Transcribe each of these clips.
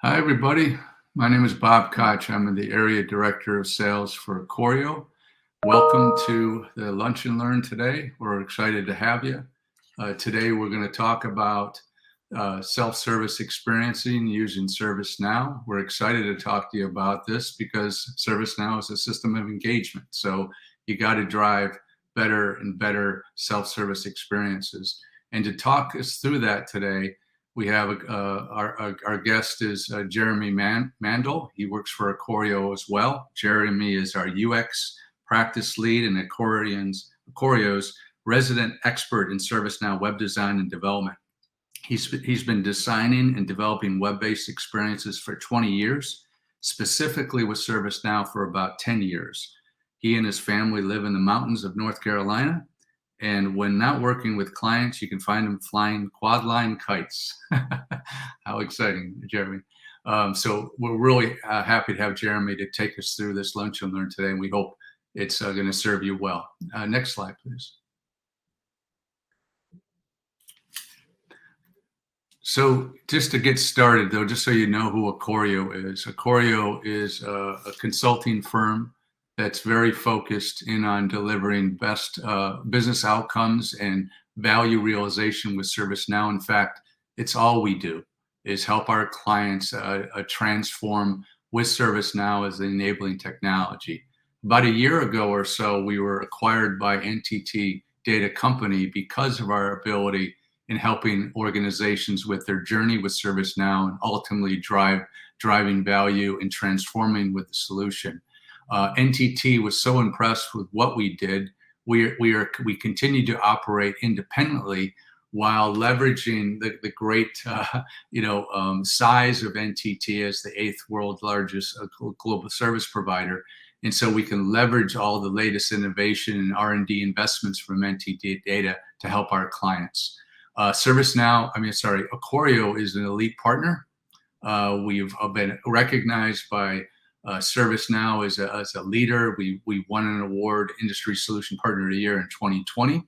Hi, everybody. My name is Bob Koch. I'm the Area Director of Sales for Acorio. Welcome to the Lunch and Learn today. We're excited to have you. Today, we're going to talk about self-service experiencing using ServiceNow. We're excited to talk to you about this because ServiceNow is a system of engagement. So you got to drive better and better self-service experiences. And to talk us through that today, we have our guest is Jeremy Mandle. He works for Acorio as well. Jeremy is our UX practice lead and Acorio's resident expert in ServiceNow web design and development. He's been designing and developing web-based experiences for 20 years, specifically with ServiceNow for about 10 years. He and his family live in the mountains of North Carolina. And when not working with clients, you can find them flying quad line kites. How exciting, Jeremy. So we're really happy to have Jeremy to take us through this Lunch and Learn today, and we hope it's going to serve you well. Next slide, please. So just to get started, though, just so you know who Acorio is a consulting firm that's very focused in on delivering best business outcomes and value realization with ServiceNow. In fact, it's all we do is help our clients transform with ServiceNow as the enabling technology. About a year ago or so, we were acquired by NTT Data Company because of our ability in helping organizations with their journey with ServiceNow and ultimately driving value and transforming with the solution. NTT was so impressed with what we did. We continue to operate independently while leveraging the great size of NTT as the 8th world's largest global service provider, and so we can leverage all the latest innovation and R&D investments from NTT Data to help our clients. Acorio is an elite partner. We've been recognized by ServiceNow as a leader. We won an award, Industry Solution Partner of the Year in 2020.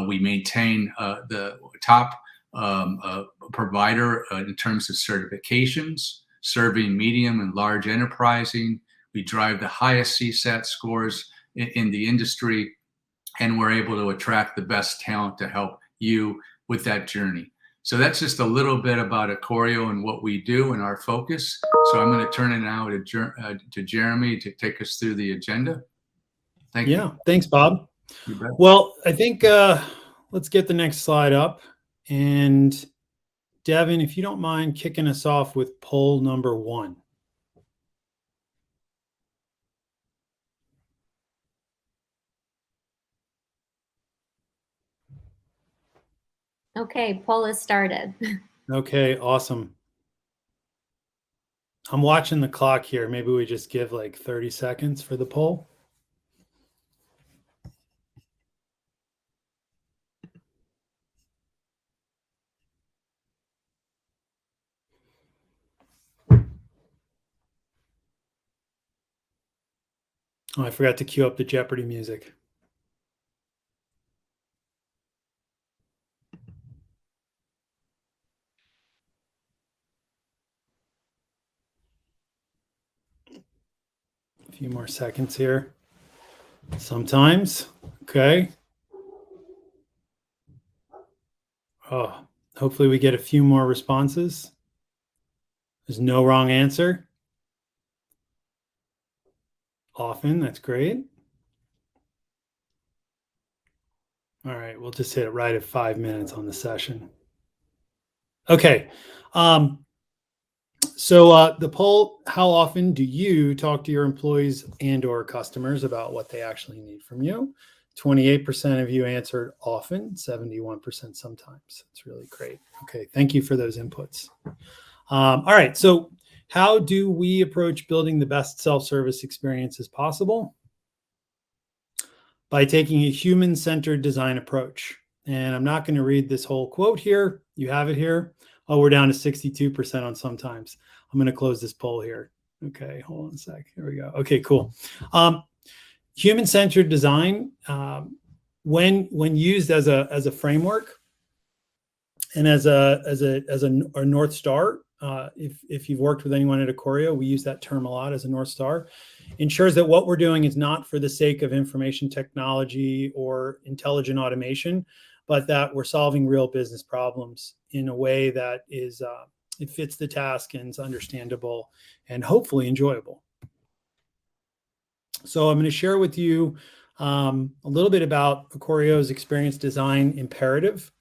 We maintain the top provider in terms of certifications, serving medium and large enterprising. We drive the highest CSAT scores in the industry, and we're able to attract the best talent to help you with that journey. So that's just a little bit about Acorio and what we do and our focus. So I'm going to turn it now to Jeremy to take us through the agenda. Thank you. Yeah, thanks, Bob. Well, I think let's get the next slide up. And Devin, if you don't mind kicking us off with poll number 1. Okay, poll is started. Okay, awesome. I'm watching the clock here. Maybe we just give like 30 seconds for the poll. Oh, I forgot to cue up the Jeopardy music. A few more seconds here. Sometimes. Okay. Oh, hopefully we get a few more responses. There's no wrong answer. Often, that's great. All right, we'll just hit it right at 5 minutes on the session. Okay. So the poll, how often do you talk to your employees and or customers about what they actually need from you? 28% of you answered often, 71% sometimes. It's really great. Okay, thank you for those inputs. All right, so how do we approach building the best self-service experiences possible? By taking a human-centered design approach. And I'm not going to read this whole quote here. You have it here. Oh, we're down to 62% on sometimes. I'm going to close this poll here. Okay, hold on a sec. Here we go. Okay, cool. Human-centered design, when used as a framework and as a North Star, if you've worked with anyone at Acorio, we use that term a lot as a North Star, ensures that what we're doing is not for the sake of information technology or intelligent automation, but that we're solving real business problems in a way that is it fits the task and is understandable and hopefully enjoyable. So I'm going to share with you a little bit about Acorio's experience design imperative.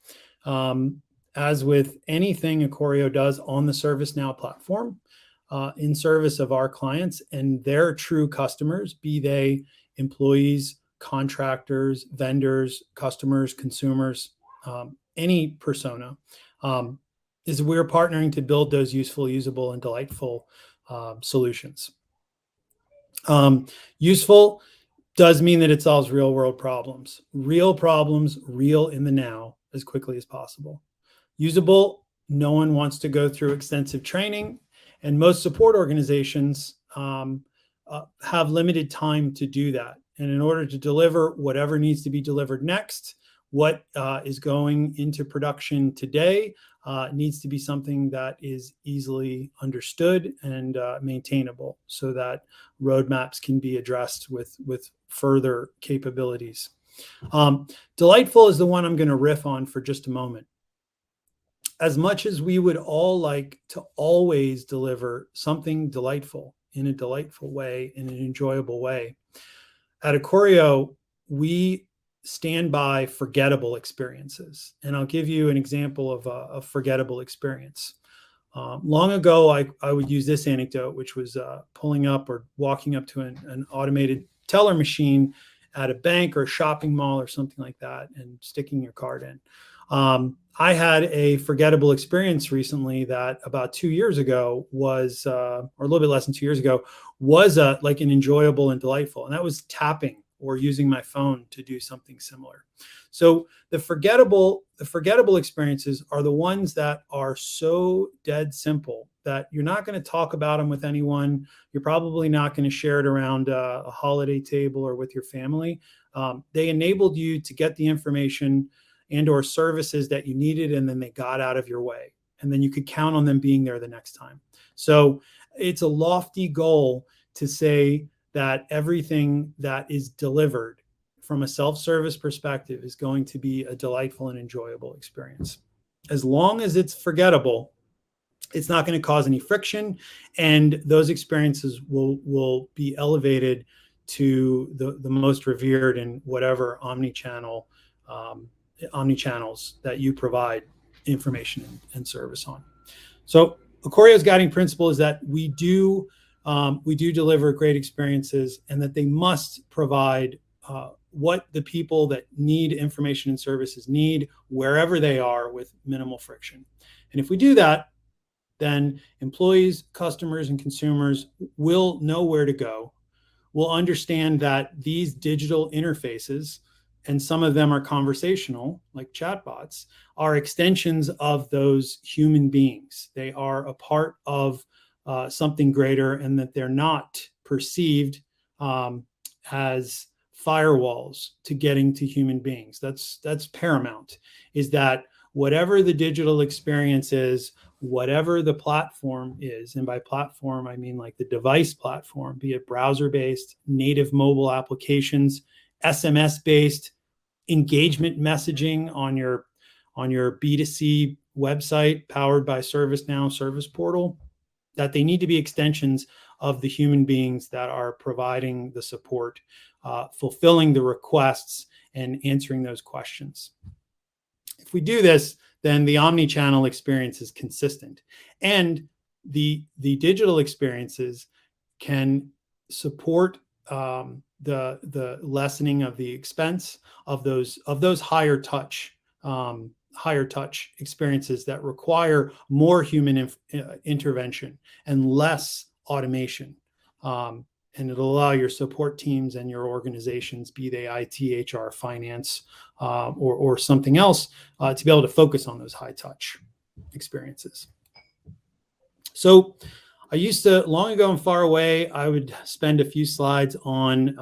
As with anything Acorio does on the ServiceNow platform, in service of our clients and their true customers, be they employees, contractors, vendors, customers, consumers, any persona, is we're partnering to build those useful, usable, and delightful solutions. Useful does mean that it solves real world problems, real in the now as quickly as possible. Usable, no one wants to go through extensive training, and most support organizations have limited time to do that. And in order to deliver whatever needs to be delivered next, what is going into production today needs to be something that is easily understood and maintainable so that roadmaps can be addressed with further capabilities. Delightful is the one I'm going to riff on for just a moment. As much as we would all like to always deliver something delightful in a delightful way, in an enjoyable way, at Acorio, we stand by forgettable experiences. And I'll give you an example of a forgettable experience. Long ago, I would use this anecdote, which was pulling up or walking up to an automated teller machine at a bank or a shopping mall or something like that and sticking your card in. I had a forgettable experience recently that about 2 years ago was, or a little bit less than 2 years ago, was like an enjoyable and delightful. And that was tapping or using my phone to do something similar. So the forgettable experiences are the ones that are so dead simple that you're not going to talk about them with anyone. You're probably not going to share it around a holiday table or with your family. They enabled you to get the information and or services that you needed, and then they got out of your way. And then you could count on them being there the next time. So it's a lofty goal to say that everything that is delivered from a self-service perspective is going to be a delightful and enjoyable experience. As long as it's forgettable, it's not going to cause any friction, and those experiences will be elevated to the most revered in whatever omni-channels that you provide information and service on. So Acorio's guiding principle is that we do deliver great experiences, and that they must provide what the people that need information and services need wherever they are with minimal friction. And if we do that, then employees, customers, and consumers will know where to go, will understand that these digital interfaces, and some of them are conversational, like chatbots, are extensions of those human beings. They are a part of something greater, and that they're not perceived as firewalls to getting to human beings. That's paramount, is that whatever the digital experience is, whatever the platform is, and by platform, I mean like the device platform, be it browser-based, native mobile applications, SMS-based, engagement messaging on your B2C website powered by ServiceNow Service Portal, that they need to be extensions of the human beings that are providing the support, fulfilling the requests, and answering those questions. If we do this, then the omni-channel experience is consistent, and the digital experiences can support the lessening of the expense of those higher touch experiences that require more human intervention and less automation. And it'll allow your support teams and your organizations, be they IT, HR, finance, or something else, to be able to focus on those high touch experiences. So I used to, long ago and far away, I would spend a few slides on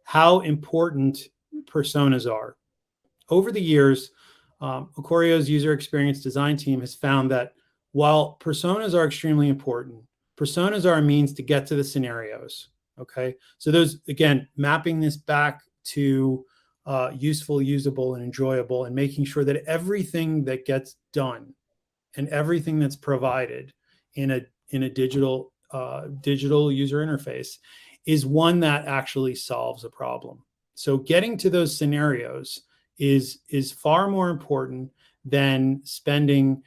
how important personas are. Over the years, Acorio's user experience design team has found that while personas are extremely important, personas are a means to get to the scenarios. Okay. So those, again, mapping this back to useful, usable, and enjoyable, and making sure that everything that gets done and everything that's provided in a digital user interface is one that actually solves a problem. So getting to those scenarios is far more important than spending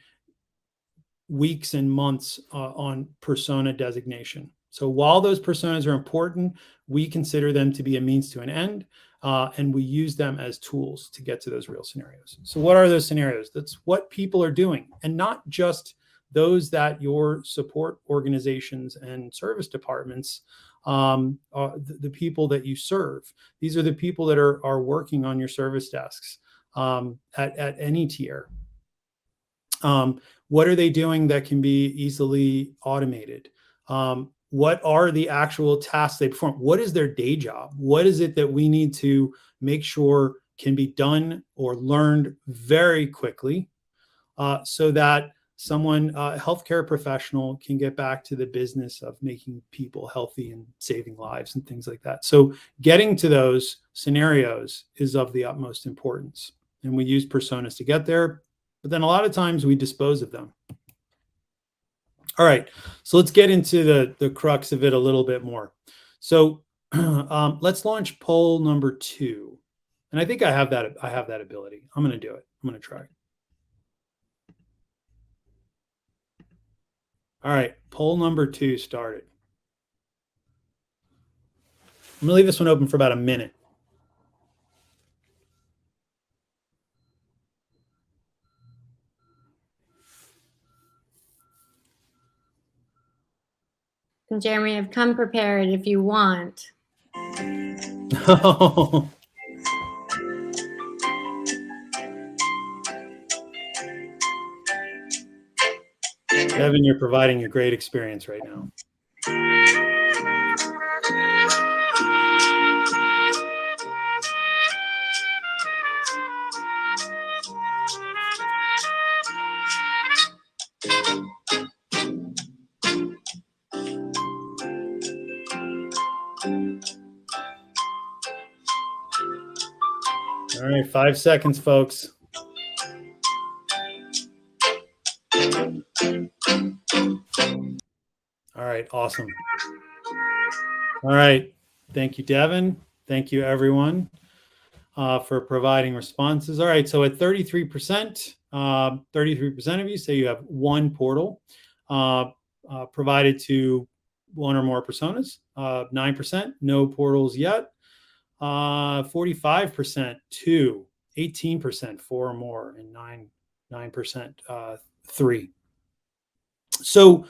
weeks and months on persona designation. So while those personas are important, we consider them to be a means to an end, and we use them as tools to get to those real scenarios. So what are those scenarios? That's what people are doing, and not just those that your support organizations and service departments are the people that you serve. These are the people that are working on your service desks at any tier. What are they doing that can be easily automated? What are the actual tasks they perform? What is their day job? What is it that we need to make sure can be done or learned very quickly so that someone, a healthcare professional, can get back to the business of making people healthy and saving lives and things like that. So getting to those scenarios is of the utmost importance. And we use personas to get there, but then a lot of times we dispose of them. All right, so let's get into the crux of it a little bit more. So let's launch poll number 2. And I think I have that ability. I'm going to do it. I'm going to try. All right, poll number 2 started. I'm going to leave this one open for about a minute. And Jeremy, I've come prepared if you want. Devin, you're providing a great experience right now. All right, 5 seconds, folks. All right, awesome. All right, thank you, Devin. Thank you, everyone, for providing responses. All right, so at 33%, 33% of you say you have one portal provided to one or more personas. 9%, no portals yet. 45%, 2. 18%, 4 or more, and 9%, 3. So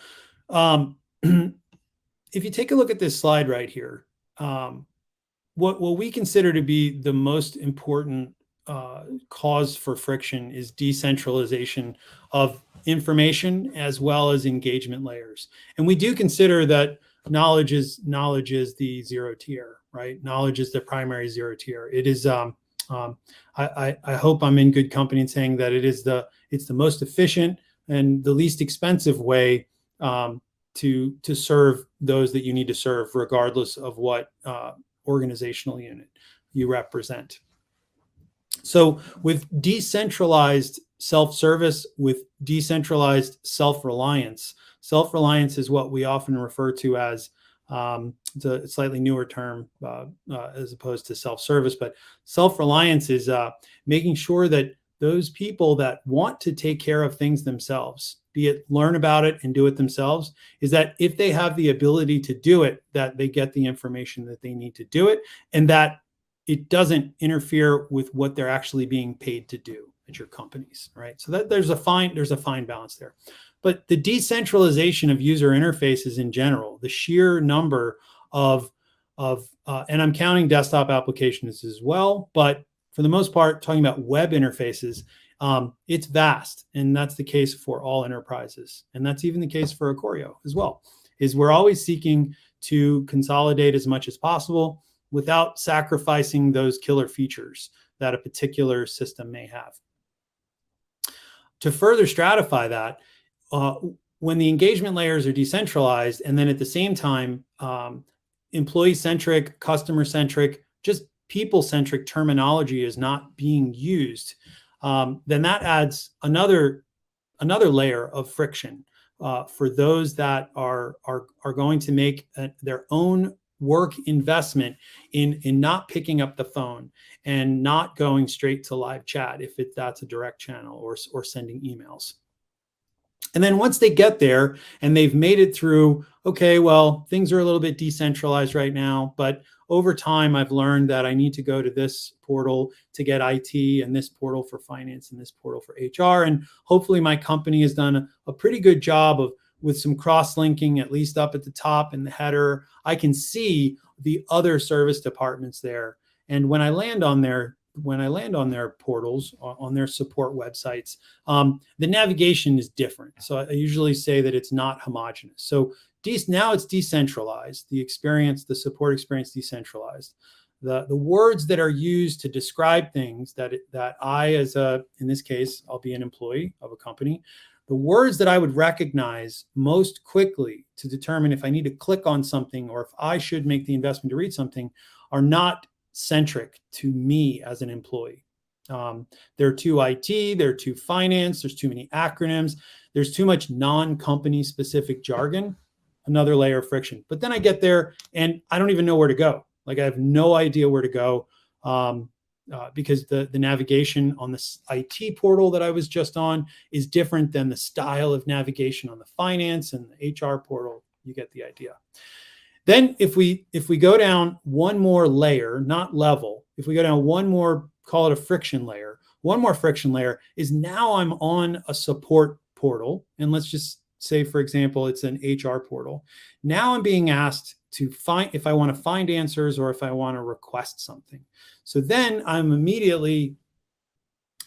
if you take a look at this slide right here, what we consider to be the most important cause for friction is decentralization of information as well as engagement layers. And we do consider that knowledge is the 0 tier, right? Knowledge is the primary 0 tier. It is. I hope I'm in good company in saying that it's the most efficient and the least expensive way to serve those that you need to serve, regardless of what organizational unit you represent. So with decentralized self-service, with decentralized self-reliance is what we often refer to as the slightly newer term as opposed to self-service, but self-reliance is making sure that those people that want to take care of things themselves, be it learn about it and do it themselves, is that if they have the ability to do it, that they get the information that they need to do it, and that it doesn't interfere with what they're actually being paid to do at your companies, right? So that there's a fine balance there. But the decentralization of user interfaces in general, the sheer number of and I'm counting desktop applications as well, but for the most part, talking about web interfaces, it's vast, and that's the case for all enterprises, and that's even the case for Acorio as well. Is we're always seeking to consolidate as much as possible without sacrificing those killer features that a particular system may have. To further stratify that, when the engagement layers are decentralized, and then at the same time, employee-centric, customer-centric, just people-centric terminology is not being used, then that adds another layer of friction for those that are going to make their own work investment in not picking up the phone and not going straight to live chat if that's a direct channel, or sending emails. And then once they get there and they've made it through, okay, well, things are a little bit decentralized right now, but over time, I've learned that I need to go to this portal to get IT, and this portal for finance, and this portal for HR. And hopefully my company has done a pretty good job with some cross-linking, at least up at the top in the header. I can see the other service departments there. And when I land on their portals, on their support websites, the navigation is different. So I usually say that it's not homogeneous. So now it's decentralized. The support experience decentralized. The words that are used to describe things that I, in this case, I'll be an employee of a company, the words that I would recognize most quickly to determine if I need to click on something or if I should make the investment to read something are not centric to me as an employee. They're too IT, they're too finance, there's too many acronyms, there's too much non-company specific jargon, another layer of friction. But then I get there and I don't even know where to go. Like, I have no idea where to go because the navigation on this IT portal that I was just on is different than the style of navigation on the finance and the HR portal. You get the idea. Then if we go down one more layer, not level, if we go down one more, call it a friction layer, one more friction layer is now I'm on a support portal. And let's just say, for example, it's an HR portal. Now I'm being asked to find, if I want to find answers or if I want to request something. So then I'm immediately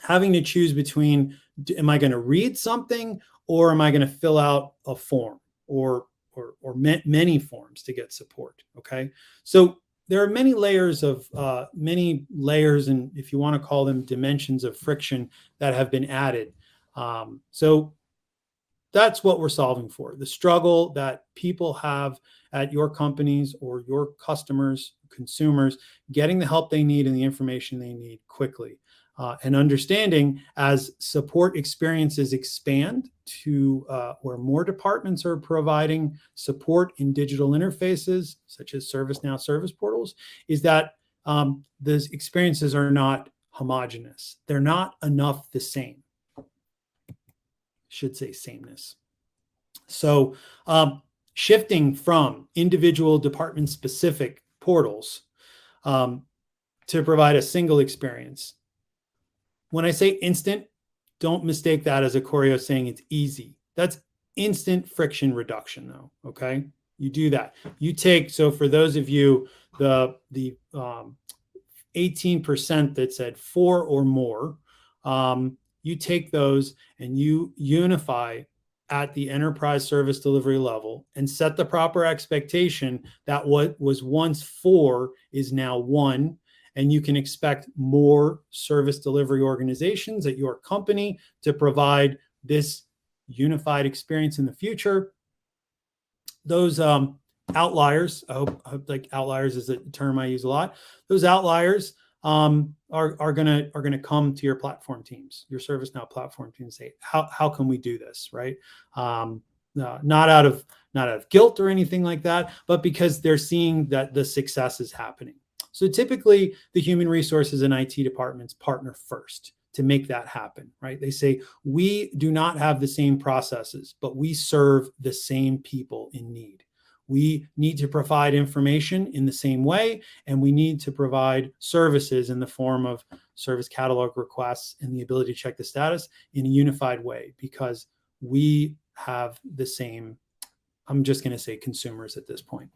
having to choose between, am I going to read something or am I going to fill out a form or many forms to get support? Okay. So there are many layers, and if you want to call them dimensions of friction that have been added. So that's what we're solving for. The struggle that people have at your companies or your customers, consumers, getting the help they need and the information they need quickly. And understanding as support experiences expand to where more departments are providing support in digital interfaces, such as ServiceNow service portals, is that those experiences are not homogeneous. They're not enough the same. Should say sameness. So shifting from individual department specific portals to provide a single experience. When I say instant, don't mistake that as Acorio saying it's easy. That's instant friction reduction though, okay? You do that. You take, so for those of you, the 18% that said 4 or more, you take those and you unify at the enterprise service delivery level and set the proper expectation that what was once 4 is now 1. And you can expect more service delivery organizations at your company to provide this unified experience in the future. Those outliers, I hope like outliers is a term I use a lot. Those outliers are gonna come to your platform teams, your ServiceNow platform team, and say, how can we do this, right? Not out of guilt or anything like that, but because they're seeing that the success is happening. So typically, the human resources and IT departments partner first to make that happen, right? They say, we do not have the same processes, but we serve the same people in need. We need to provide information in the same way, and we need to provide services in the form of service catalog requests and the ability to check the status in a unified way, because we have the same, I'm just going to say consumers at this point.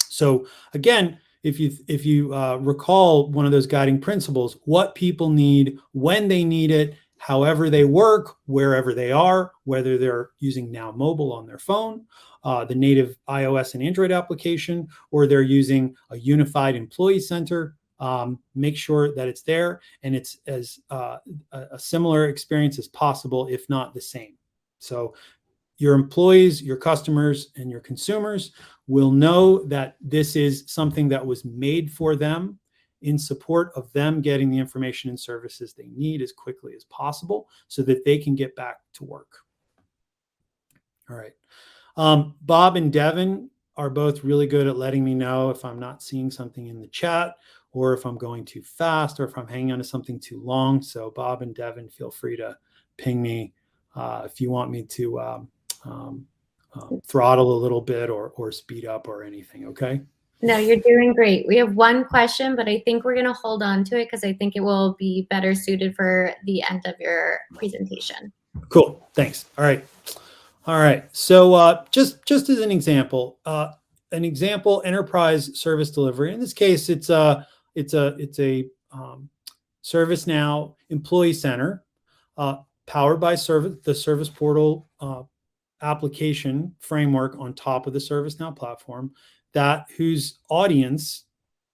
So again, if you recall one of those guiding principles, what people need, when they need it, however they work, wherever they are, whether they're using Now Mobile on their phone, the native iOS and Android application, or they're using a unified employee center, make sure that it's there and it's as a similar experience as possible, if not the same. So your employees, your customers, and your consumers will know that this is something that was made for them in support of them getting the information and services they need as quickly as possible so that they can get back to work. All right. Bob and Devin are both really good at letting me know if I'm not seeing something in the chat or if I'm going too fast or if I'm hanging on to something too long. So Bob and Devin, feel free to ping me if you want me to throttle a little bit or speed up or anything. Okay. No, you're doing great. We have one question, but I think we're going to hold on to it because I think it will be better suited for the end of your presentation. Cool. Thanks. All right. All right. So just as an example, enterprise service delivery. In this case, it's a ServiceNow employee center powered by the service portal application framework on top of the ServiceNow platform, that whose audience,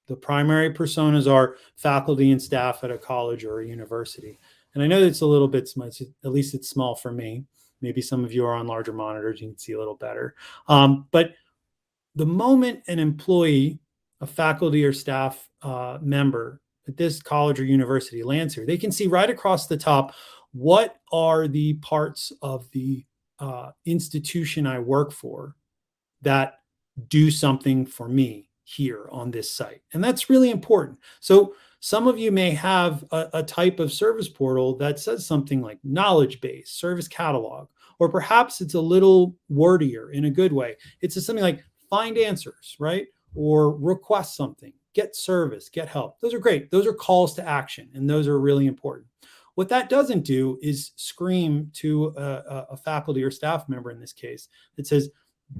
the primary personas are faculty and staff at a college or a university. And I know it's a little bit small, at least it's small for me. Maybe some of you are on larger monitors, you can see a little better. But the moment an employee, a faculty or staff member at this college or university lands here, they can see right across the top what are the parts of the institution I work for that do something for me here on this site. And that's really important. So some of you may have a type of service portal that says something like knowledge base, service catalog, or perhaps it's a little wordier in a good way. It's just something like find answers, right? Or request something, get service, get help. Those are great. Those are calls to action, and those are really important. What that doesn't do is scream to a faculty or staff member in this case that says,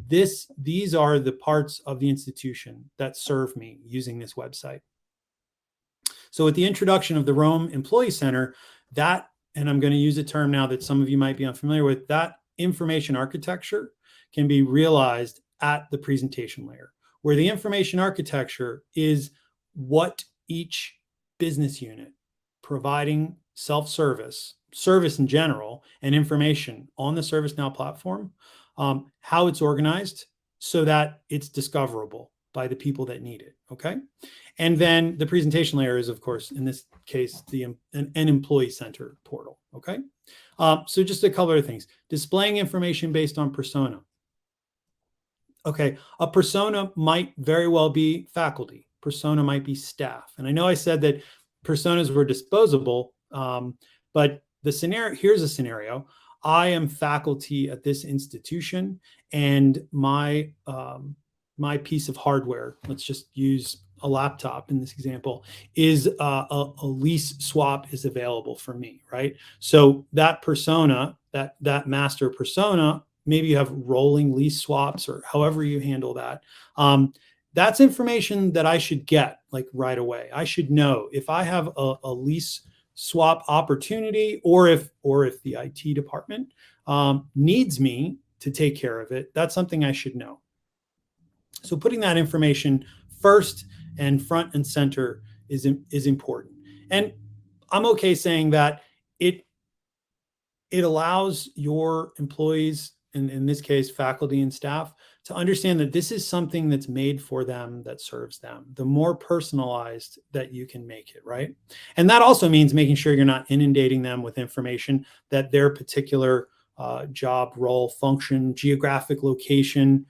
these are the parts of the institution that serve me using this website. So with the introduction of the Rome Employee Center, that, and I'm going to use a term now that some of you might be unfamiliar with, that information architecture can be realized at the presentation layer, where the information architecture is what each business unit providing self-service, service in general, and information on the ServiceNow platform, how it's organized so that it's discoverable by the people that need it, okay? And then the presentation layer is, of course, in this case, an employee center portal, okay? So just a couple of things. Displaying information based on persona. Okay, a persona might very well be faculty. Persona might be staff. And I know I said that personas were disposable, but the scenario, here's a scenario. I am faculty at this institution, and my piece of hardware, let's just use a laptop in this example, is a lease swap is available for me, right? So that persona, that master persona, maybe you have rolling lease swaps or however you handle that. That's information that I should get like right away. I should know if I have a lease swap opportunity, or if the IT department needs me to take care of it. That's something I should know. So putting that information first and front and center is important. And I'm okay saying that it allows your employees, in this case, faculty and staff, to understand that this is something that's made for them, that serves them. The more personalized that you can make it, right? And that also means making sure you're not inundating them with information that their particular job, role, function, geographic location,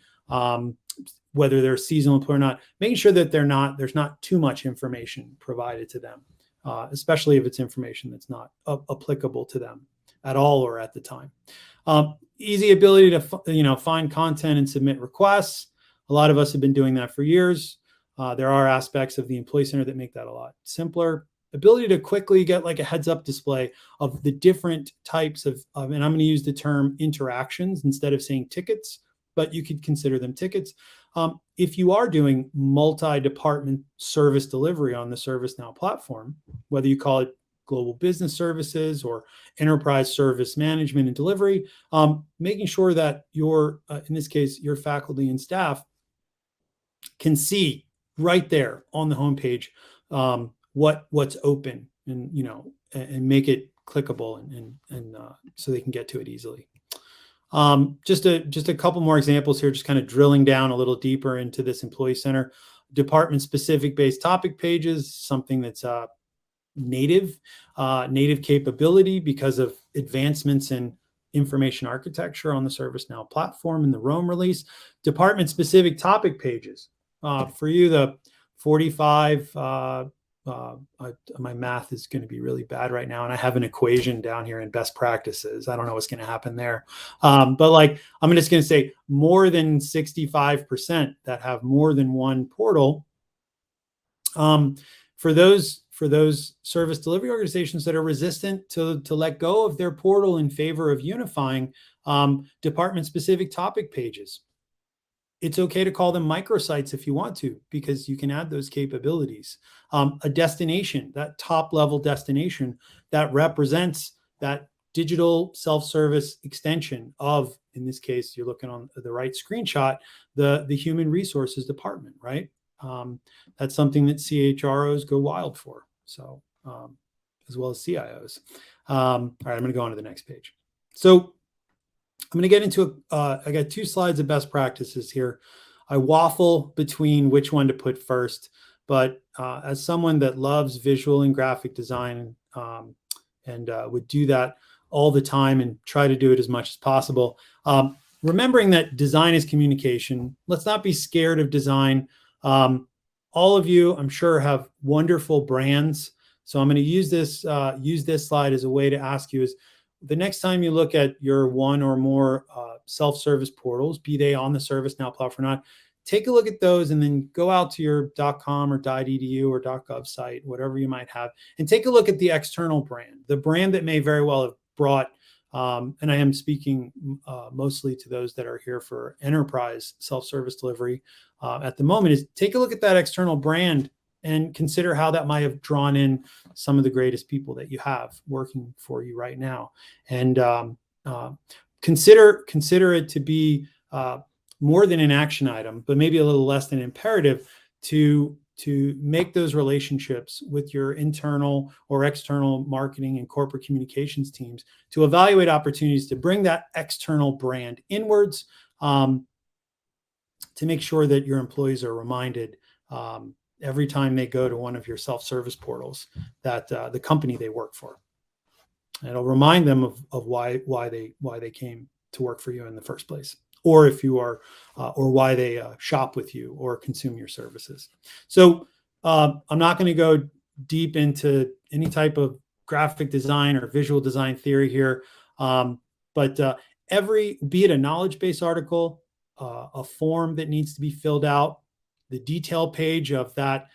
whether they're seasonal employee or not, making sure that there's not too much information provided to them, especially if it's information that's not applicable to them at all or at the time. Easy ability to find content and submit requests. A lot of us have been doing that for years. There are aspects of the Employee Center that make that a lot simpler. Ability to quickly get like a heads up display of the different types of, and I'm going to use the term interactions instead of saying tickets, but you could consider them tickets. If you are doing multi-department service delivery on the ServiceNow platform, whether you call it global business services or enterprise service management and delivery, making sure that in this case, your faculty and staff can see right there on the homepage what's open, and and make it clickable and so they can get to it easily. Just a couple more examples here, just kind of drilling down a little deeper into this employee center. Department specific based topic pages, something that's native capability because of advancements in information architecture on the ServiceNow platform in the Rome release. Department specific topic pages. For you, the 45, my math is going to be really bad right now, and I have an equation down here in best practices. I don't know what's going to happen there. But like, I'm just going to say more than 65% that have more than one portal. For those service delivery organizations that are resistant to let go of their portal in favor of unifying, department specific topic pages. It's okay to call them microsites if you want to, because you can add those capabilities. A destination, that top level destination that represents that digital self-service extension of, in this case, you're looking on the right screenshot, the human resources department, right? That's something that CHROs go wild for. So, as well as CIOs. All right, I'm going to go on to the next page. So I'm going to get into, I got 2 slides of best practices here. I waffle between which one to put first, but as someone that loves visual and graphic design and would do that all the time and try to do it as much as possible, remembering that design is communication. Let's not be scared of design. All of you, I'm sure, have wonderful brands. So I'm going to use this slide as a way to ask you is, the next time you look at your one or more self-service portals, be they on the ServiceNow platform or not, take a look at those and then go out to your .com or .edu or .gov site, whatever you might have, and take a look at the external brand, the brand that may very well have brought, and I am speaking mostly to those that are here for enterprise self-service delivery at the moment, is take a look at that external brand and consider how that might have drawn in some of the greatest people that you have working for you right now. And consider it to be more than an action item, but maybe a little less than imperative to make those relationships with your internal or external marketing and corporate communications teams to evaluate opportunities to bring that external brand inwards, to make sure that your employees are reminded every time they go to one of your self-service portals that the company they work for. And it'll remind them of why they came to work for you in the first place, or if you are, or why they shop with you or consume your services. So I'm not going to go deep into any type of graphic design or visual design theory here, but be it a knowledge base article, a form that needs to be filled out, the detail page of that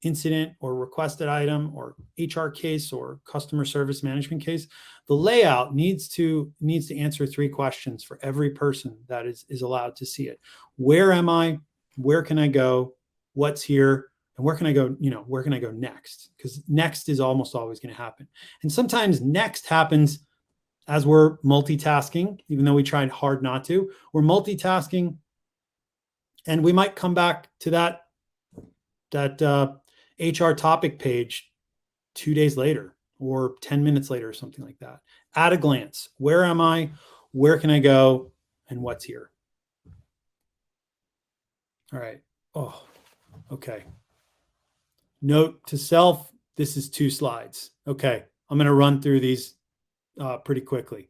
incident or requested item or HR case or customer service management case, the layout needs to answer 3 questions for every person that is allowed to see it. Where am I? Where can I go? What's here? And where can I go? Where can I go next? Because next is almost always going to happen. And sometimes next happens as we're multitasking, even though we tried hard not to. We're multitasking, and we might come back to that HR topic page 2 days later or 10 minutes later or something like that. At a glance, where am I? Where can I go? And what's here? All right. Oh, okay. Note to self, this is 2 slides. Okay. I'm going to run through these pretty quickly.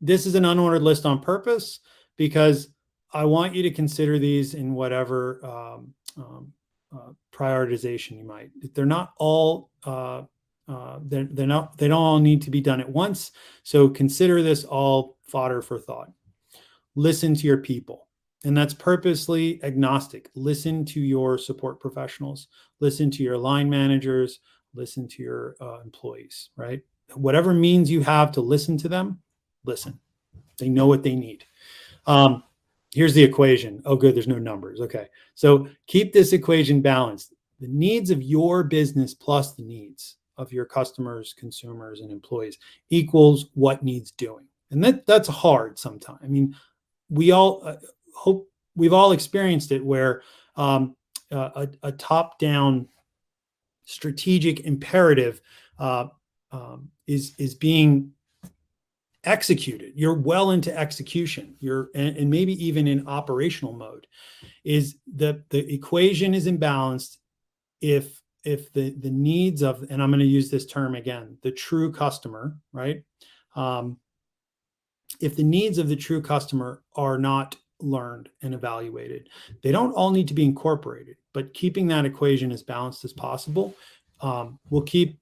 This is an unordered list on purpose because I want you to consider these in whatever prioritization you might. They're not all they don't all need to be done at once. So consider this all fodder for thought. Listen to your people, and that's purposely agnostic. Listen to your support professionals. Listen to your line managers. Listen to your employees. Right? Whatever means you have to listen to them, listen. They know what they need. Here's the equation. Oh, good. There's no numbers. Okay. So keep this equation balanced. The needs of your business plus the needs of your customers, consumers, and employees equals what needs doing. And that's hard sometimes. I mean, we all hope we've all experienced it where a top-down strategic imperative is being executed. You're well into execution. And maybe even in operational mode. Is the equation is imbalanced if the needs of, and I'm going to use this term again, the true customer, right? If the needs of the true customer are not learned and evaluated, they don't all need to be incorporated, but keeping that equation as balanced as possible will keep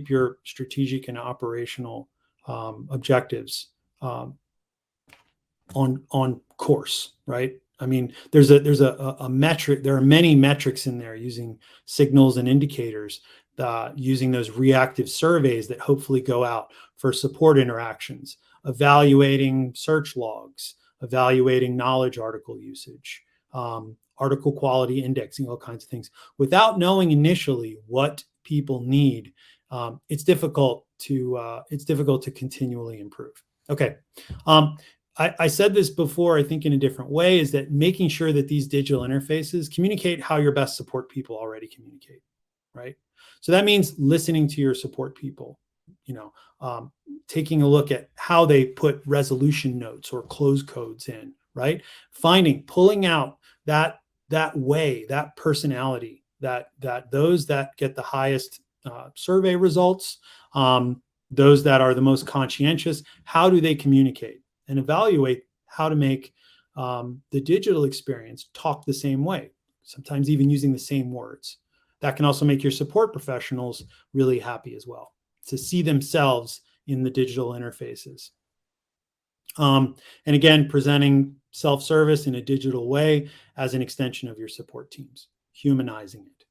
your strategic and operational objectives on course, right? I mean, there's a metric. There are many metrics in there using signals and indicators, using those reactive surveys that hopefully go out for support interactions, evaluating search logs, evaluating knowledge article usage, article quality indexing, all kinds of things. Without knowing initially what people need, it's difficult to continually improve. Okay. I said this before, I think in a different way, is that making sure that these digital interfaces communicate how your best support people already communicate, right? So that means listening to your support people, taking a look at how they put resolution notes or close codes in, right? Pulling out that way, that personality, that those that get the highest survey results, those that are the most conscientious, how do they communicate? And evaluate how to make the digital experience talk the same way, sometimes even using the same words. That can also make your support professionals really happy as well, to see themselves in the digital interfaces. And again, presenting self-service in a digital way as an extension of your support teams, humanizing it.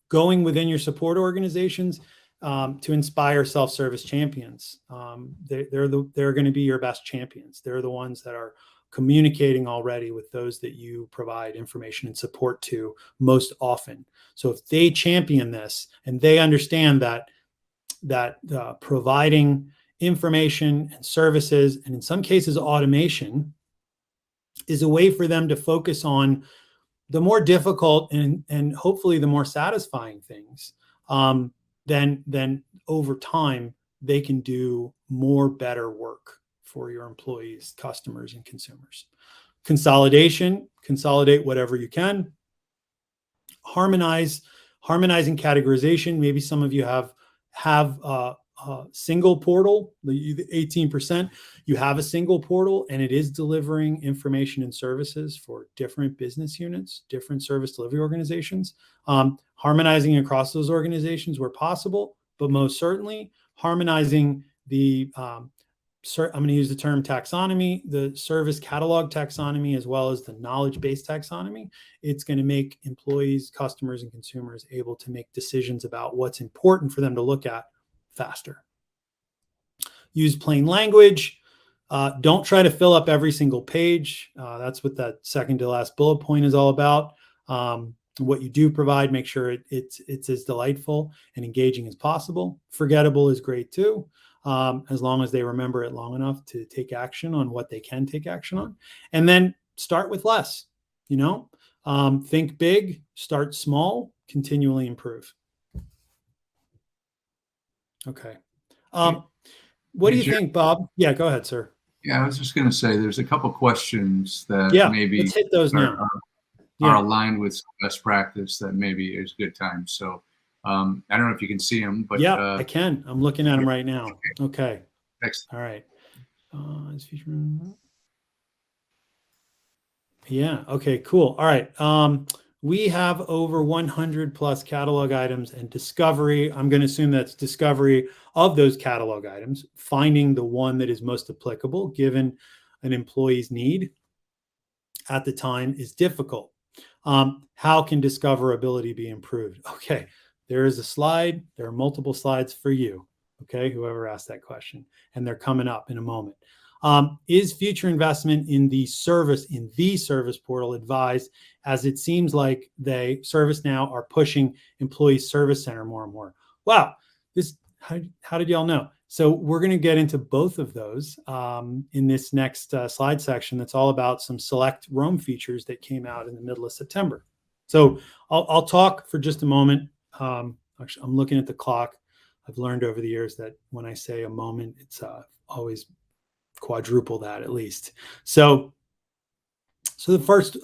Going within your support organizations, to inspire self-service champions. They're going to be your best champions. They're the ones that are communicating already with those that you provide information and support to most often. So if they champion this and they understand that providing information and services, and in some cases automation, is a way for them to focus on the more difficult and hopefully the more satisfying things, then over time, they can do more better work for your employees, customers, and consumers. Consolidate whatever you can. Harmonizing categorization. Maybe some of you have a single portal, the 18%, you have a single portal and it is delivering information and services for different business units, different service delivery organizations. Harmonizing across those organizations where possible, but most certainly harmonizing the, I'm going to use the term taxonomy, the service catalog taxonomy, as well as the knowledge-based taxonomy. It's going to make employees, customers, and consumers able to make decisions about what's important for them to look at faster. Use plain language. Don't try to fill up every single page. That's what that second to last bullet point is all about. What you do provide, make sure it's as delightful and engaging as possible. Forgettable is great too, as long as they remember it long enough to take action on what they can take action on. And then start with less, think big, start small, continually improve. Okay. What do you think, Bob? Yeah, go ahead, sir. Yeah, I was just going to say there's a couple questions that maybe let's hit those now. Are aligned with best practice that maybe is a good time. So I don't know if you can see them, but yeah, I can. I'm looking at them right now. Okay. Next. All right. Yeah. Okay, cool. All right. We have over 100 plus catalog items and discovery. I'm going to assume that's discovery of those catalog items, finding the one that is most applicable given an employee's need at the time is difficult. How can discoverability be improved? Okay, there is a slide. There are multiple slides for you. Okay, whoever asked that question, and they're coming up in a moment. Is future investment in the service portal advised, as it seems like ServiceNow are pushing Employee Service Center more and more? Wow, how did y'all know? So we're going to get into both of those in this next slide section. That's all about some select Roam features that came out in the middle of September. So I'll talk for just a moment. Actually, I'm looking at the clock. I've learned over the years that when I say a moment, it's always quadruple that at least. So the first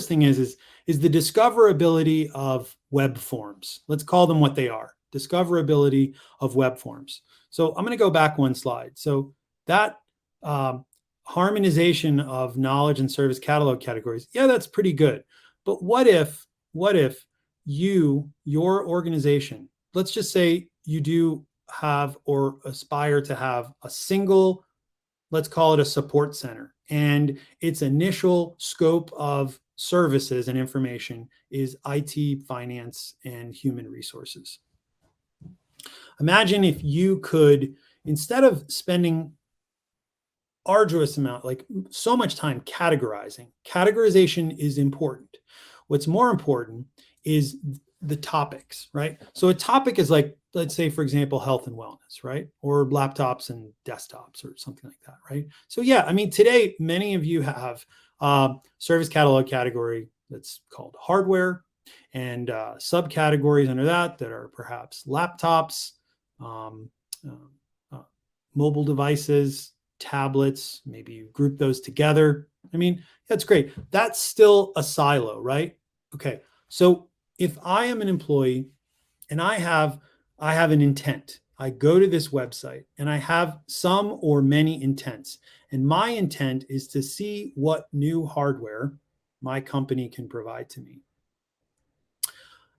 thing is the discoverability of web forms. Let's call them what they are. Discoverability of web forms. So I'm going to go back one slide. So that harmonization of knowledge and service catalog categories, yeah, that's pretty good. But what if your organization, let's just say you do have or aspire to have a single, let's call it a support center, and its initial scope of services and information is IT, finance, and human resources. Imagine if you could, instead of spending arduous amount, like so much time categorization is important. What's more important is the topics, right? So a topic is like, let's say, for example, health and wellness, right? Or laptops and desktops or something like that, right? So yeah, I mean, today, many of you have service catalog category that's called hardware, and subcategories under that are perhaps laptops, mobile devices, tablets, maybe you group those together. I mean, that's great. That's still a silo, right? Okay. So if I am an employee and I have an intent, I go to this website and I have some or many intents, and my intent is to see what new hardware my company can provide to me.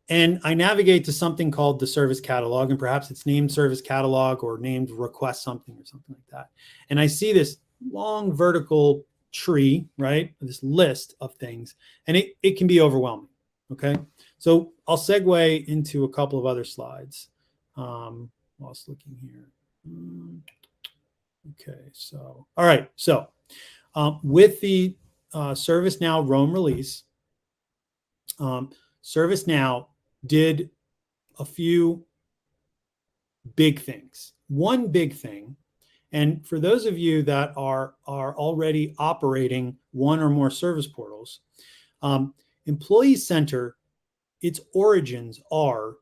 And I navigate to something called the service catalog, and perhaps it's named service catalog or named request something or something like that. And I see this long vertical tree, right? This list of things, and it can be overwhelming. Okay. So I'll segue into a couple of other slides whilst looking here. Okay. So, all right. So with the ServiceNow Rome release, ServiceNow did a few big things. One big thing, and for those of you that are already operating one or more service portals, Employee Center, its origins are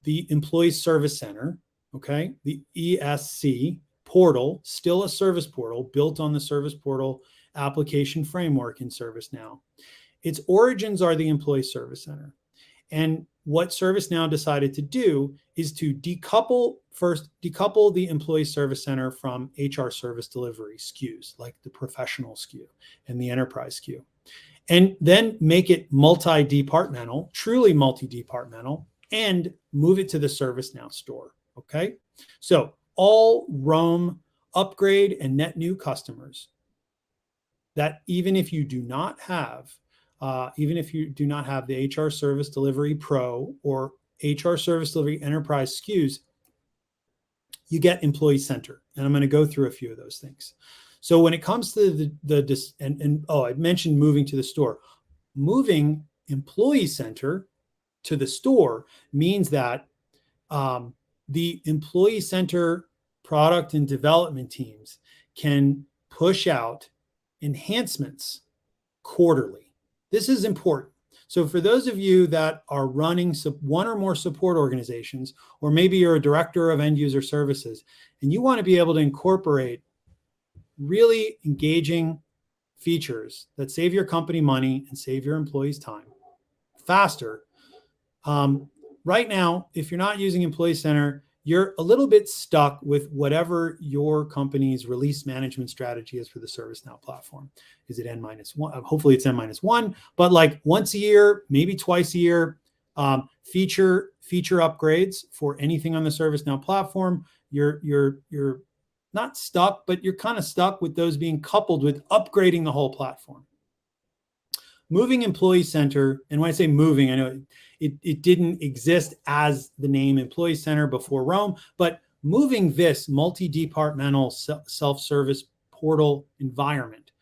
the Employee Service Center, okay? The ESC portal, still a service portal built on the service portal application framework in ServiceNow. Its origins are the Employee Service Center. And what ServiceNow decided to do is to decouple the Employee Service Center from HR service delivery SKUs, like the professional SKU and the enterprise SKU, and then make it multi-departmental, truly multi-departmental, and move it to the ServiceNow store, okay? So all Rome upgrade and net new customers that even if you do not have the HR Service Delivery Pro or HR Service Delivery Enterprise SKUs, you get Employee Center. And I'm going to go through a few of those things. So when it comes to I mentioned moving to the store. Moving Employee Center to the store means that the Employee Center product and development teams can push out enhancements quarterly. This is important. So for those of you that are running one or more support organizations, or maybe you're a director of end user services, and you want to be able to incorporate really engaging features that save your company money and save your employees time faster. Right now, if you're not using Employee Center, you're a little bit stuck with whatever your company's release management strategy is for the ServiceNow platform. Is it N-1? Hopefully it's N-1, but like once a year, maybe twice a year, feature upgrades for anything on the ServiceNow platform. You're not stuck, but you're kind of stuck with those being coupled with upgrading the whole platform. Moving Employee Center, and when I say moving, I know it didn't exist as the name Employee Center before Rome, but moving this multi-departmental self-service portal environment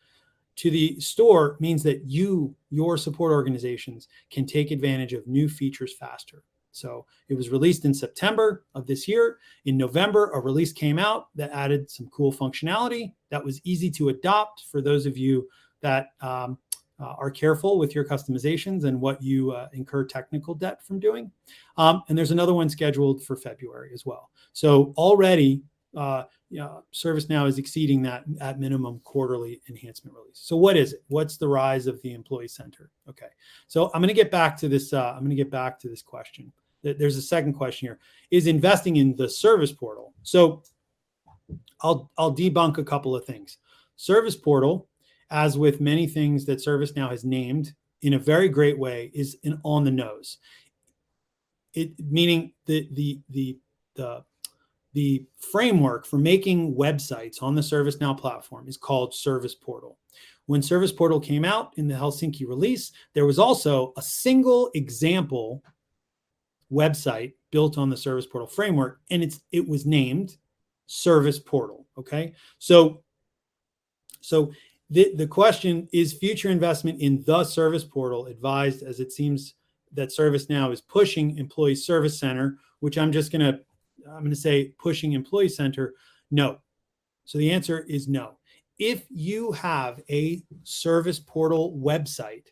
to the store means that your support organizations can take advantage of new features faster. So it was released in September of this year. In November, a release came out that added some cool functionality that was easy to adopt for those of you that are careful with your customizations and what you incur technical debt from doing. And there's another one scheduled for February as well. So already, ServiceNow is exceeding that at minimum quarterly enhancement release. So what is it? What's the rise of the Employee Center? Okay, so I'm going to get back to this. I'm going to get back to this question. There's a second question here: is investing in the service portal? So I'll debunk a couple of things. Service portal, as with many things that ServiceNow has named in a very great way, is on the nose. Meaning the framework for making websites on the ServiceNow platform is called Service Portal. When Service Portal came out in the Helsinki release, there was also a single example website built on the Service Portal framework, and it was named Service Portal. Okay, so the question is: future investment in the Service Portal advised, as it seems that ServiceNow is pushing Employee Service Center, which I'm going to say pushing Employee Center? No. So the answer is no. If you have a Service Portal website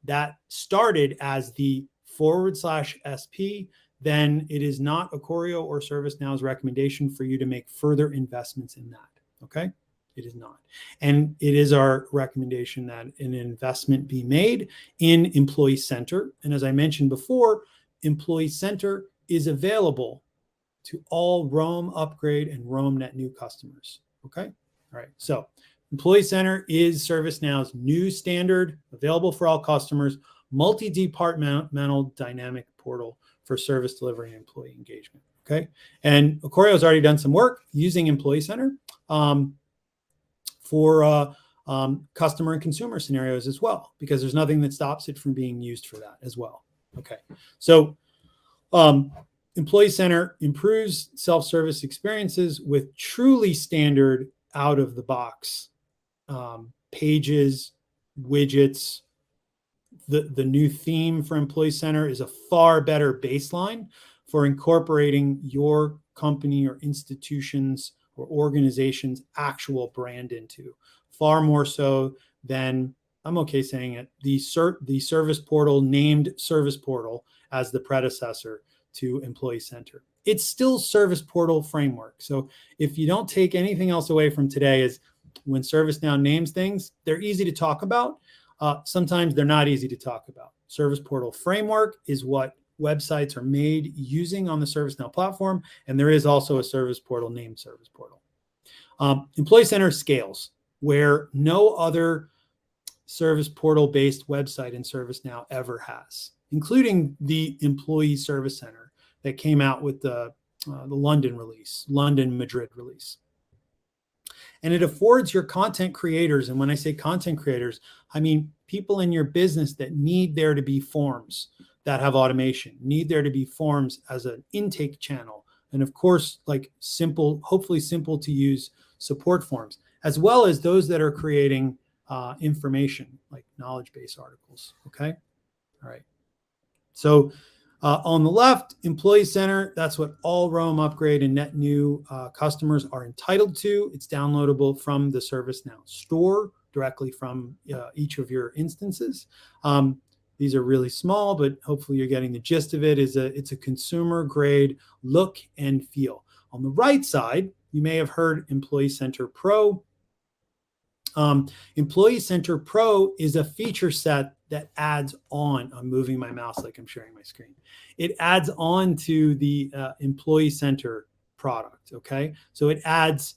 that started as the /SP, then it is not Acorio or ServiceNow's recommendation for you to make further investments in that. Okay? It is not. And it is our recommendation that an investment be made in Employee Center. And as I mentioned before, Employee Center is available to all Roam Upgrade and Roam Net New customers. Okay? All right. So Employee Center is ServiceNow's new standard, available for all customers, multi-departmental dynamic portal for service delivery and employee engagement. Okay? And Acorio has already done some work using Employee Center for customer and consumer scenarios as well, because there's nothing that stops it from being used for that as well. Okay, so Employee Center improves self-service experiences with truly standard out-of-the-box pages, widgets. The new theme for Employee Center is a far better baseline for incorporating your company or institution's or organization's actual brand into, far more so than, I'm okay saying it, the Service Portal, named Service Portal as the predecessor to Employee Center. It's still Service Portal framework. So if you don't take anything else away from today, is when ServiceNow names things, they're easy to talk about. Sometimes they're not easy to talk about. Service Portal framework is what websites are made using on the ServiceNow platform, and there is also a Service Portal named Service Portal. Employee Center scales where no other Service Portal-based website in ServiceNow ever has, including the Employee Service Center that came out with the London Madrid release. And it affords your content creators, and when I say content creators, I mean people in your business that need there to be forms that have automation, need there to be forms as an intake channel, and of course, like hopefully simple to use support forms, as well as those that are creating information like knowledge base articles. Okay, all right. So on the left, Employee Center, that's what all Roam Upgrade and Net New customers are entitled to. It's downloadable from the ServiceNow store directly from each of your instances. These are really small, but hopefully you're getting the gist of it. It's a consumer grade look and feel. On the right side, you may have heard Employee Center Pro. Employee Center Pro is a feature set that adds on. I'm moving my mouse like I'm sharing my screen. It adds on to the Employee Center product. Okay, so it adds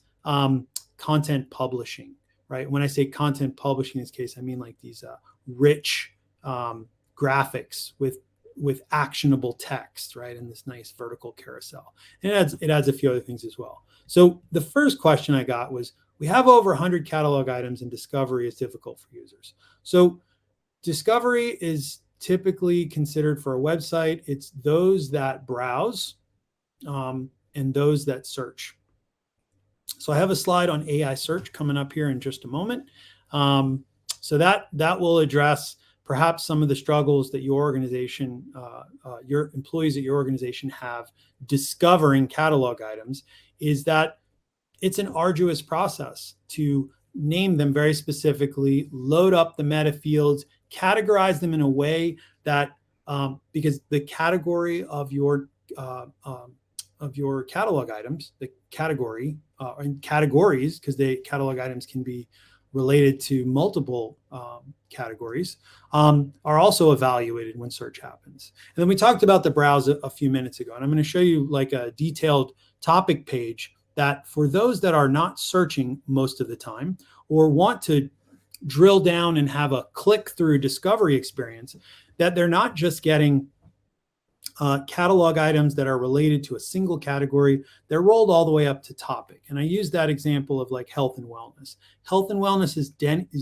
content publishing. Right. When I say content publishing in this case, I mean like these rich graphics with actionable text, right, and this nice vertical carousel. And it adds a few other things as well. So the first question I got was, we have over 100 catalog items, and discovery is difficult for users. So discovery is typically considered for a website. It's those that browse and those that search. So I have a slide on AI search coming up here in just a moment. So that will address perhaps some of the struggles that your organization, your employees at your organization have discovering catalog items, is that it's an arduous process to name them very specifically, load up the meta fields, categorize them in a way that, because the category of your catalog items, the category and categories, because the catalog items can be related to multiple categories, are also evaluated when search happens. And then we talked about the browse a few minutes ago, and I'm going to show you like a detailed topic page that for those that are not searching most of the time or want to drill down and have a click-through discovery experience, that they're not just getting catalog items that are related to a single category. They're rolled all the way up to topic. And I use that example of like health and wellness. Health and wellness is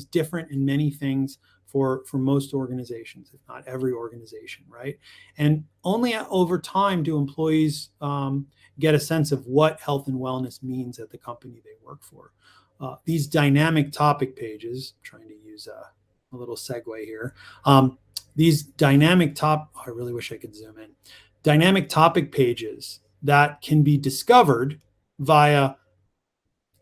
different in many things for most organizations, if not every organization, right? And only over time do employees get a sense of what health and wellness means at the company they work for. These dynamic topic pages, trying to use a little segue here, these dynamic I really wish I could zoom in. Dynamic topic pages that can be discovered via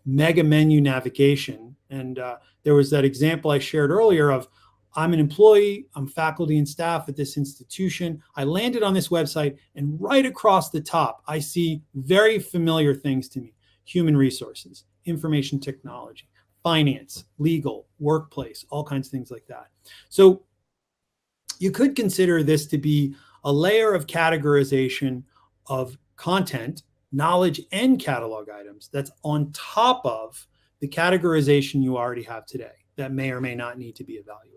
mega menu navigation. And there was that example I shared earlier of, I'm an employee, I'm faculty and staff at this institution. I landed on this website, and right across the top, I see very familiar things to me: human resources, information technology, finance, legal, workplace, all kinds of things like that. So you could consider this to be a layer of categorization of content, knowledge, and catalog items that's on top of the categorization you already have today that may or may not need to be evaluated.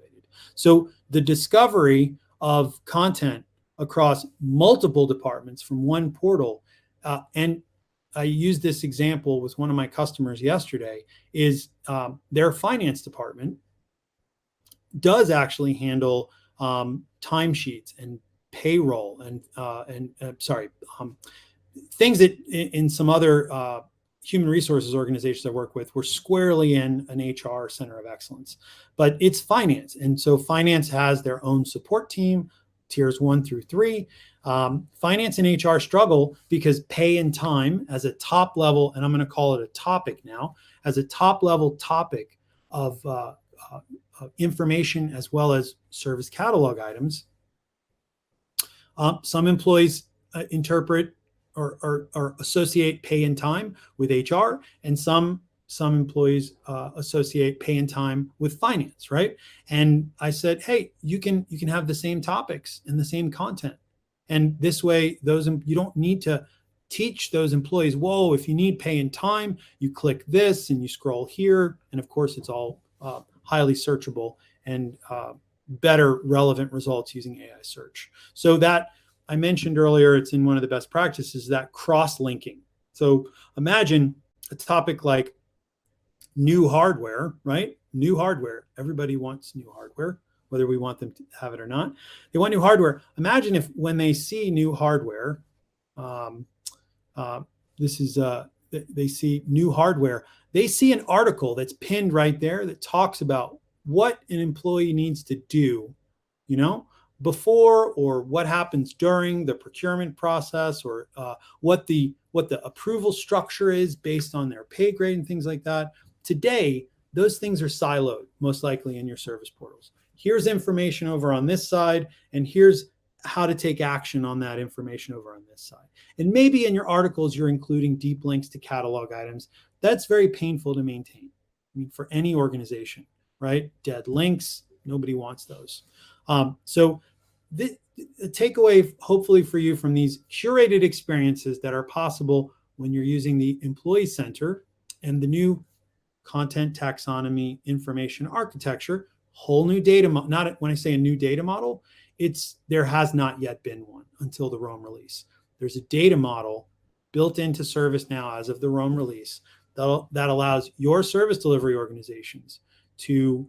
So the discovery of content across multiple departments from one portal, and I used this example with one of my customers yesterday, is their finance department does actually handle timesheets and payroll and things that in some other human resources organizations I work with, we're squarely in an HR center of excellence, but it's finance. And so finance has their own support team, tiers 1 through 3. Finance and HR struggle because pay and time as a top level, and I'm going to call it a topic now, as a top level topic of information as well as service catalog items. Some employees interpret or associate pay and time with HR, and some employees associate pay and time with finance, right? And I said, hey, you can have the same topics and the same content, and this way, you don't need to teach those employees, whoa, if you need pay and time, you click this and you scroll here, and of course, it's all highly searchable and better relevant results using AI search. So that I mentioned earlier, it's in one of the best practices, that cross-linking. So imagine a topic like new hardware, right? New hardware. Everybody wants new hardware, whether we want them to have it or not. They want new hardware. Imagine if when they see new hardware, they see new hardware, they see an article that's pinned right there that talks about what an employee needs to do, before or what happens during the procurement process, or what the approval structure is based on their pay grade and things like that. Today, those things are siloed, most likely in your service portals. Here's information over on this side, and here's how to take action on that information over on this side. And maybe in your articles, you're including deep links to catalog items. That's very painful to maintain. I mean, for any organization, right? Dead links, nobody wants those. So the takeaway, hopefully for you from these curated experiences that are possible when you're using the Employee Center and the new content taxonomy information architecture, whole new data model. Not when I say a new data model, there has not yet been one until the Rome release. There's a data model built into ServiceNow as of the Rome release that allows your service delivery organizations to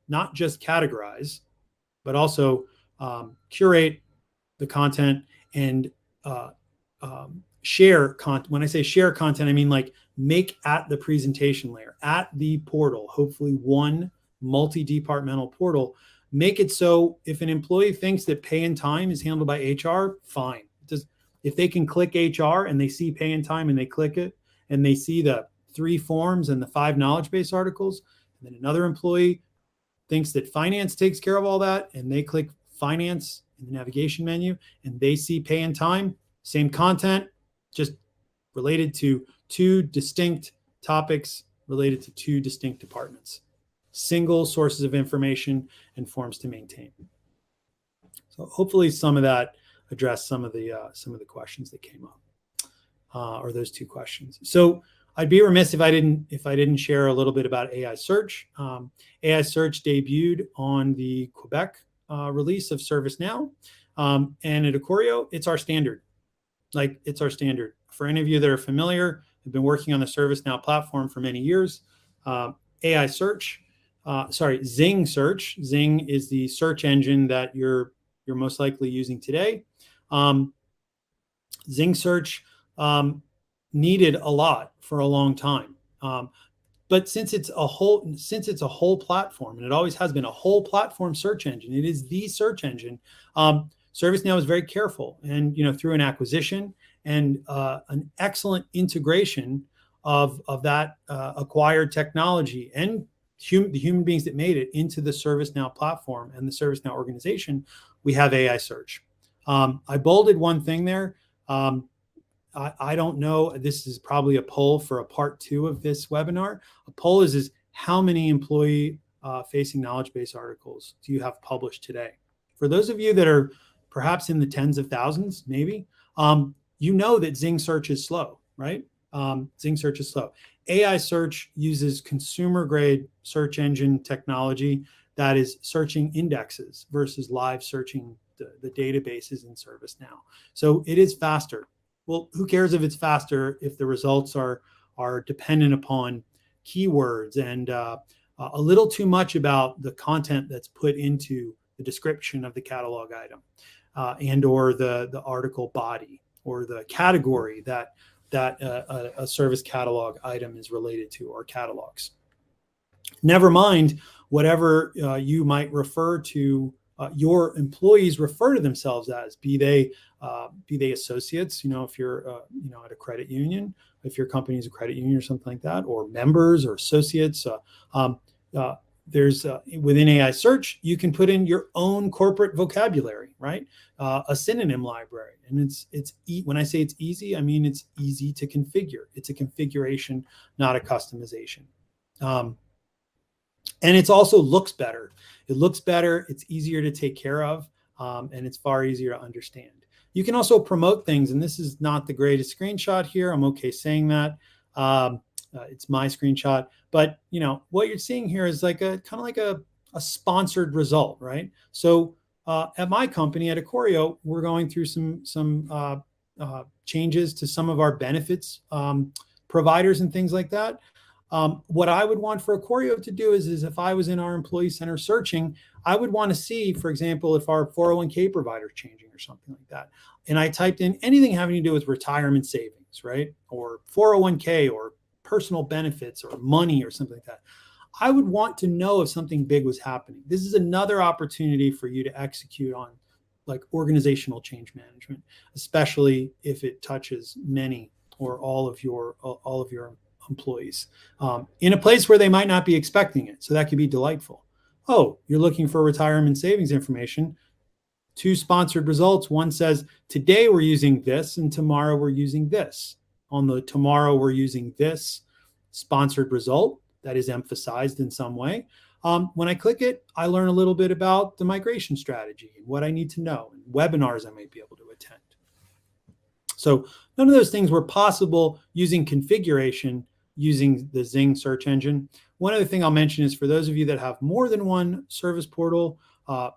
not just categorize, but also curate the content and share content. When I say share content, I mean like make at the presentation layer, at the portal, hopefully one multi-departmental portal. Make it so if an employee thinks that pay and time is handled by HR, fine. If they can click HR and they see pay and time and they click it and they see the 3 forms and the 5 knowledge base articles, and then another employee thinks that finance takes care of all that, and they click finance in the navigation menu, and they see pay and time, same content, just related to two distinct topics related to two distinct departments. Single sources of information and forms to maintain. So hopefully some of that addressed some of the questions that came up, or those two questions. So I'd be remiss if I didn't share a little bit about AI search. AI search debuted on the Quebec release of ServiceNow, and at Acorio, it's our standard. Like, it's our standard. For any of you that are familiar, have been working on the ServiceNow platform for many years. AI search, Zing search. Zing is the search engine that you're most likely using today. Zing search needed a lot for a long time. But since it's a whole platform, and it always has been a whole platform search engine, it is the search engine. ServiceNow is very careful, and through an acquisition and an excellent integration of that acquired technology and the human beings that made it into the ServiceNow platform and the ServiceNow organization, we have AI search. I bolded one thing there. I don't know. This is probably a poll for a part 2 of this webinar. A poll is how many employee facing knowledge base articles do you have published today? For those of you that are perhaps in the tens of thousands, maybe, that Zing search is slow, right? Zing search is slow. AI search uses consumer grade search engine technology that is searching indexes versus live searching the databases in ServiceNow. So it is faster. Well, who cares if it's faster if the results are dependent upon keywords and a little too much about the content that's put into the description of the catalog item and or the article body or the category that a service catalog item is related to, or catalogs. Never mind whatever you might refer to your employees refer to themselves as, be they associates, if you're at a credit union, if your company is a credit union or something like that, or members or associates. There's within AI search, you can put in your own corporate vocabulary, right? A synonym library. And when I say it's easy, I mean it's easy to configure. It's a configuration, not a customization. And it also looks better. It looks better. It's easier to take care of, and it's far easier to understand. You can also promote things, and this is not the greatest screenshot here. I'm okay saying that. It's my screenshot, but what you're seeing here is like a sponsored result, right? So at my company, at Acorio, we're going through some changes to some of our benefits providers and things like that. What I would want for Acorio to do is if I was in our employee center searching, I would want to see, for example, if our 401k provider is changing or something like that. And I typed in anything having to do with retirement savings, right? Or 401k or personal benefits or money or something like that. I would want to know if something big was happening. This is another opportunity for you to execute on like organizational change management, especially if it touches many or all of your employees in a place where they might not be expecting it. So that could be delightful. Oh, you're looking for retirement savings information. 2 sponsored results. One says, today we're using this and tomorrow we're using this. On the tomorrow we're using this sponsored result that is emphasized in some way. When I click it, I learn a little bit about the migration strategy and what I need to know and webinars I might be able to attend. So none of those things were possible using configuration using the Zing search engine. One other thing I'll mention is for those of you that have more than one service portal,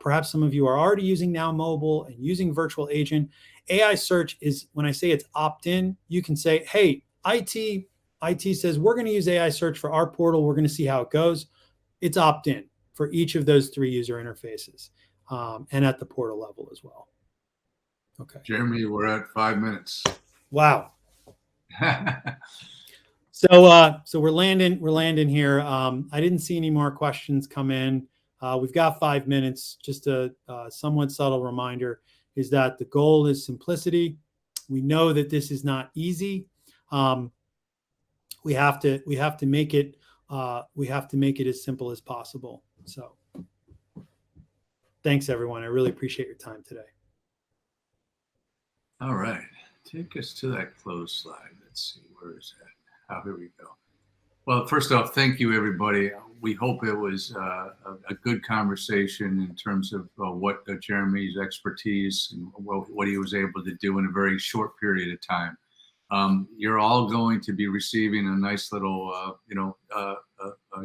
perhaps some of you are already using Now Mobile and using Virtual Agent. AI search is, when I say it's opt-in, you can say, hey, IT says we're going to use AI search for our portal. We're going to see how it goes. It's opt-in for each of those 3 user interfaces and at the portal level as well. Okay. Jeremy, we're at 5 minutes. Wow. So we're landing here. I didn't see any more questions come in. We've got 5 minutes. Just a somewhat subtle reminder is that the goal is simplicity. We know that this is not easy. We have to make it as simple as possible. So Thanks, everyone. I really appreciate your time today. All right. Take us to that close slide. Let's see. Where is that? Oh, here we go. Well, first off, thank you, everybody. We hope it was a good conversation in terms of what Jeremy's expertise and what he was able to do in a very short period of time. You're all going to be receiving a nice little, a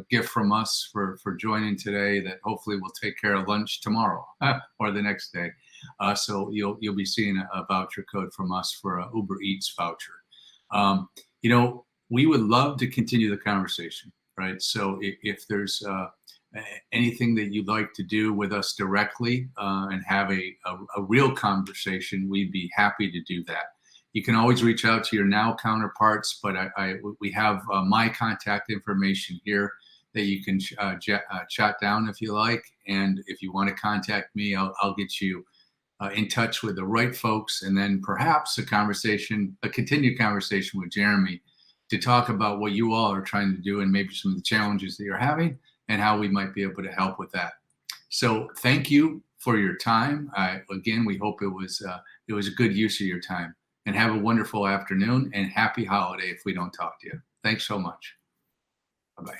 gift from us for joining today that hopefully will take care of lunch tomorrow or the next day. So you'll be seeing a voucher code from us for a Uber Eats voucher. We would love to continue the conversation, right? So if there's anything that you'd like to do with us directly and have a real conversation, we'd be happy to do that. You can always reach out to your Now counterparts, but we have my contact information here that you can chat down if you like. And if you want to contact me, I'll get you in touch with the right folks, and then perhaps a continued conversation with Jeremy to talk about what you all are trying to do and maybe some of the challenges that you're having and how we might be able to help with that. So thank you for your time. Again, we hope it was a good use of your time, and have a wonderful afternoon and happy holiday if we don't talk to you. Thanks so much. Bye-bye.